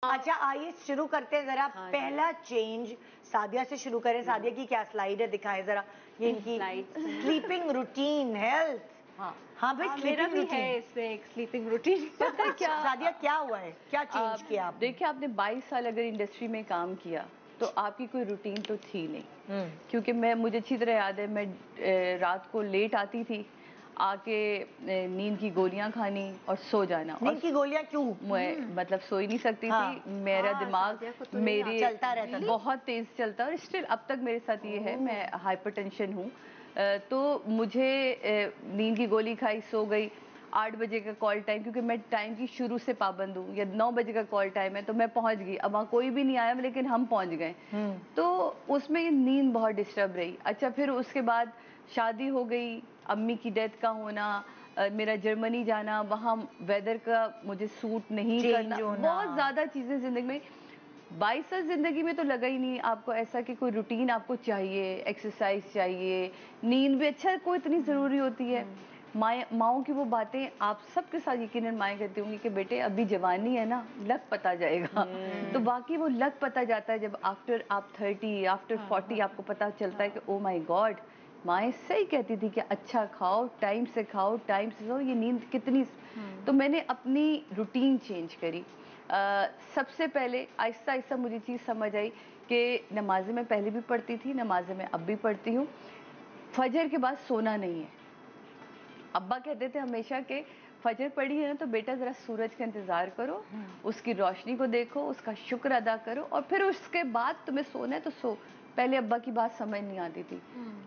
اچھا آئیے شروع کرتے ہیں ذرا پہلا چینج سعدیہ سے شروع کریں. سعدیہ کی کیا سلائیڈ ہے, دکھائیں ذرا یہ ان کی سلیپنگ روٹین ہیلتھ. ہاں بھائی میرا بھی ہے اس میں ایک سلیپنگ روٹین. سعدیہ کیا ہوا ہے, کیا چینج کیا آپ؟ دیکھیں آپ نے 22 سال اگر انڈسٹری میں کام کیا تو آپ کی کوئی روٹین تو تھی نہیں, کیونکہ مجھے اچھی طرح یاد ہے میں رات کو لیٹ آتی تھی, آ کے نیند کی گولیاں کھانی اور سو جانا. نیند کی گولیاں کیوں؟ میں مطلب سو ہی نہیں سکتی تھی, میرا دماغ میرے چلتا رہتا تھا, بہت تیز چلتا, اور اسٹل اب تک میرے ساتھ یہ ہے, میں ہائپر ٹینشن ہوں. تو مجھے نیند کی گولی کھائی, سو گئی. 8 بجے کا کال ٹائم, کیونکہ میں ٹائم کی شروع سے پابند ہوں, یا 9 بجے کا کال ٹائم ہے تو میں پہنچ گئی. اب وہاں کوئی بھی نہیں آیا لیکن ہم پہنچ گئے. تو اس میں نیند بہت ڈسٹرب رہی. اچھا پھر اس کے بعد شادی ہو گئی, امی کی ڈیتھ کا ہونا, میرا جرمنی جانا, وہاں ویدر کا مجھے سوٹ نہیں کرنا, بہت زیادہ چیزیں زندگی میں. 22 سال زندگی میں تو لگا ہی نہیں آپ کو ایسا کہ کوئی روٹین آپ کو چاہیے, ایکسرسائز چاہیے, نیند بھی اچھا کوئی اتنی ضروری ہوتی ہے. ماؤں کی وہ باتیں آپ سب کے ساتھ یقیناً مائیں کہتی ہوں گی کہ بیٹے ابھی جوانی ہے نا, لگ پتا جائے گا. تو باقی وہ لگ پتا جاتا ہے جب آفٹر آپ 30 آفٹر 40 آپ کو پتا چلتا ہے کہ او مائی گاڈ, مائیں صحیح کہتی تھی کہ اچھا کھاؤ, ٹائم سے کھاؤ, ٹائم سے سو, یہ نیند کتنی. تو میں نے اپنی روٹین چینج کری. سب سے پہلے آہستہ آہستہ مجھے چیز سمجھ آئی کہ نمازیں میں پہلے بھی پڑھتی تھی, نمازیں میں اب بھی پڑھتی ہوں. فجر کے بعد سونا نہیں ہے. ابا کہتے تھے ہمیشہ کہ فجر پڑھی ہے نا تو بیٹا ذرا سورج کا انتظار کرو, اس کی روشنی کو دیکھو, اس کا شکر ادا کرو, اور پھر اس کے بعد تمہیں سونا ہے تو سو. پہلے ابا کی بات سمجھ نہیں آتی تھی,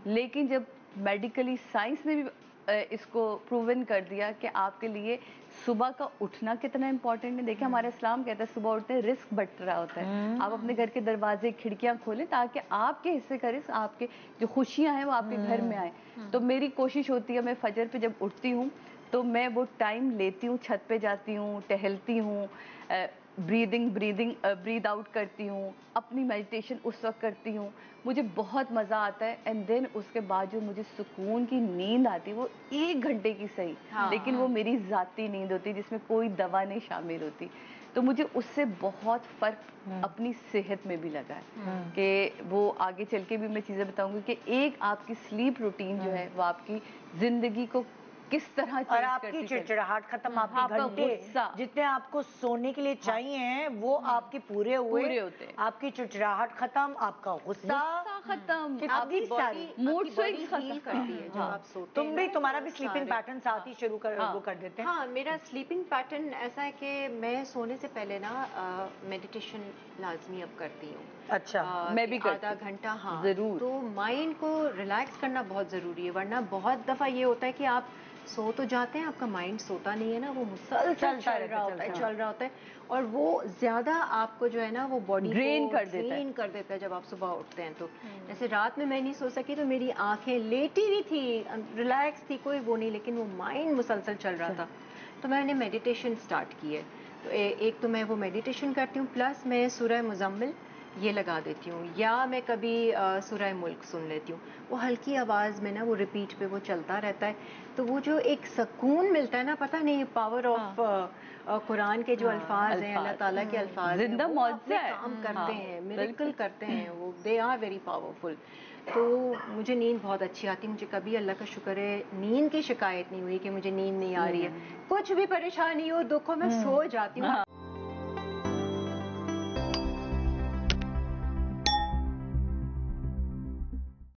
لیکن جب میڈیکلی سائنس نے بھی اس کو پروون کر دیا کہ آپ کے لیے صبح کا اٹھنا کتنا امپورٹنٹ ہے. دیکھیں ہمارا اسلام کہتا ہے صبح اٹھتے رزق بٹ رہا ہوتا ہے. آپ اپنے گھر کے دروازے کھڑکیاں کھولیں تاکہ آپ کے حصے کا رزق, آپ کے جو خوشیاں ہیں وہ آپ کے گھر میں آئیں. تو میری کوشش ہوتی ہے, میں فجر پہ جب اٹھتی ہوں تو میں وہ ٹائم لیتی ہوں, چھت پہ جاتی ہوں, ٹہلتی ہوں, بریدھ آؤٹ کرتی ہوں, اپنی میڈیٹیشن اس وقت کرتی ہوں. مجھے بہت مزہ آتا ہے. اینڈ دین اس کے بعد جو مجھے سکون کی نیند آتی ہے وہ 1 گھنٹے کی صحیح, لیکن وہ میری ذاتی نیند ہوتی جس میں کوئی دوا نہیں شامل ہوتی. تو مجھے اس سے بہت فرق اپنی صحت میں بھی لگا ہے کہ وہ آگے چل کے بھی میں چیزیں بتاؤں گی کہ ایک آپ کی سلیپ روٹین جو ہے وہ آپ کی زندگی کو کس طرح چینج کرتی ہے. اور آپ کی چڑچڑاہٹ ختم, آپ کے گھنٹے جتنے آپ کو سونے کے لیے چاہیے ہیں وہ آپ کے پورے ہوئے, آپ کی چڑچڑاہٹ ختم, آپ کا غصہ ختم, کتنی ساری موڈ سوئنگز فیل کرتی ہے جب آپ سوتے ہیں. تم بھی, تمہارا بھی سلیپنگ پیٹرن ساتھ ہی شروع کر دیتے ہیں. ہاں میرا سلیپنگ پیٹرن ایسا ہے کہ میں سونے سے پہلے نا میڈیٹیشن لازمی اب کرتی ہوں. اچھا میں بھی آدھا گھنٹہ, ہاں ضرور. تو مائنڈ کو ریلیکس کرنا بہت ضروری ہے, ورنہ بہت دفعہ یہ ہوتا ہے کہ آپ سو تو جاتے ہیں, آپ کا مائنڈ سوتا نہیں ہے نا, وہ مسلسل چل رہا ہوتا ہے, اور وہ زیادہ آپ کو جو ہے نا وہ باڈی ڈرین کر دیتا ہے جب آپ صبح اٹھتے ہیں. تو جیسے رات میں نہیں سو سکی تو میری آنکھیں لیٹی ہوئی تھی, ریلیکس تھی, کوئی وہ نہیں, لیکن وہ مائنڈ مسلسل چل رہا تھا. تو میں نے میڈیٹیشن سٹارٹ کی ہے. تو ایک تو میں وہ میڈیٹیشن کرتی ہوں, پلس میں سورہ مزمل یہ لگا دیتی ہوں, یا میں کبھی سورہ ملک سن لیتی ہوں. وہ ہلکی آواز میں نا وہ ریپیٹ پہ وہ چلتا رہتا ہے. تو وہ جو ایک سکون ملتا ہے نا, پتہ نہیں پاور آف قرآن کے جو الفاظ ہیں, اللہ تعالیٰ کے الفاظ ہیں, وہ اپنے کام کرتے ہیں, میریکل کرتے ہیں, وہ دے آر ویری پاورفل. تو مجھے نیند بہت اچھی آتی ہے. مجھے کبھی اللہ کا شکر ہے نیند کی شکایت نہیں ہوئی کہ مجھے نیند نہیں آ رہی ہے. کچھ بھی پریشانی ہو, دکھ ہو, میں سو جاتی ہوں.